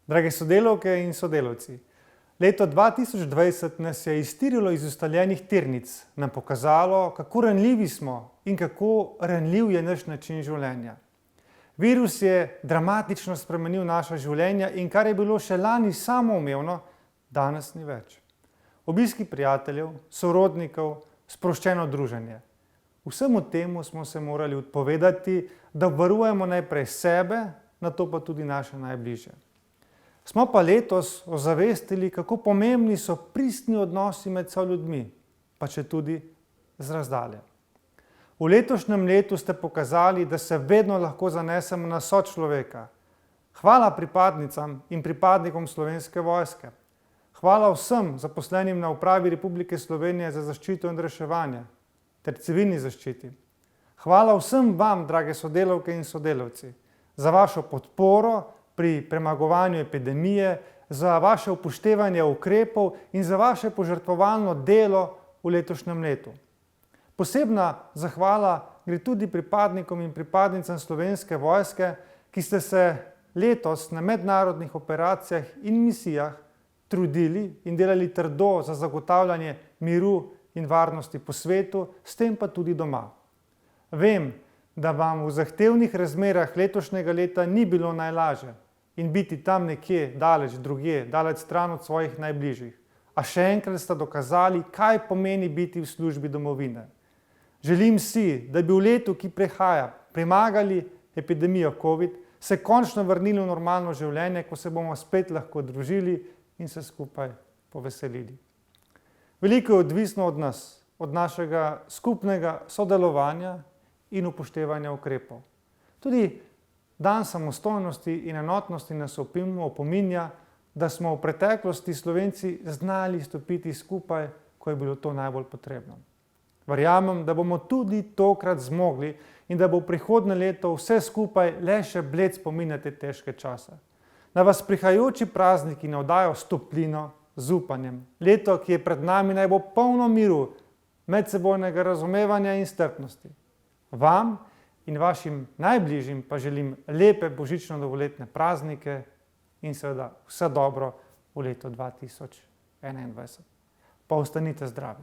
Drage sodelavke in sodelavci, leto 2020 nas je iztirilo iz ustaljenih tirnic, nam pokazalo, kako ranljivi smo in kako ranljiv je naš način življenja. Virus je dramatično spremenil naša življenja in kar je bilo še lani samoumevno, danes ni več. Obiski prijateljev, sorodnikov, sproščeno druženje. Vsemu temu smo se morali odpovedati, da obvarujemo najprej sebe, nato pa tudi naše najbližje. Smo pa letos ozavestili, kako pomembni so pristni odnosi med soljudmi, pa četudi z razdalje. V letošnjem letu ste pokazali, da se vedno lahko zanesemo na sočloveka. Hvala pripadnicam in pripadnikom Slovenske vojske. Hvala vsem zaposlenim na Upravi Republike Slovenije za zaščito in reševanje ter civilni zaščiti. Hvala vsem vam, drage sodelavke in sodelavci, za vašo podporo pri premagovanju epidemije, za vaše upoštevanje ukrepov in za vaše požrtvovalno delo v letošnjem letu. Posebna zahvala gre tudi pripadnikom in pripadnicam Slovenske vojske, ki ste se letos na mednarodnih operacijah in misijah trudili in delali trdo za zagotavljanje miru in varnosti po svetu, s tem pa tudi doma. Vem, da vam v zahtevnih razmerah letošnjega leta ni bilo najlažje in biti tam nekje daleč drugje, daleč stran od svojih najbližjih. A še enkrat ste dokazali, kaj pomeni biti v službi domovine. Želim si, da bi v letu, ki prihaja, premagali epidemijo COVID, se končno vrnili v normalno življenje, ko se bomo spet lahko družili in se skupaj poveselili. Veliko je odvisno od nas, od našega skupnega sodelovanja in upoštevanja ukrepov. Tudi dan samostojnosti in enotnosti nas opominja, da smo v preteklosti Slovenci znali stopiti skupaj, ko je bilo to najbolj potrebno. Verjamem, da bomo tudi tokrat zmogli in da bo prihodnje leto vse skupaj le še bled spomin na te težke čase. Da vas prihajajoči prazniki navdajo s toplino, z upanjem. Leto, ki je pred nami, naj bo polno miru, medsebojnega razumevanja in strpnosti. Vam in vašim najbližjim pa želim lepe božično-novoletne praznike in seveda vse dobro v letu 2021. Pa ostanite zdravi.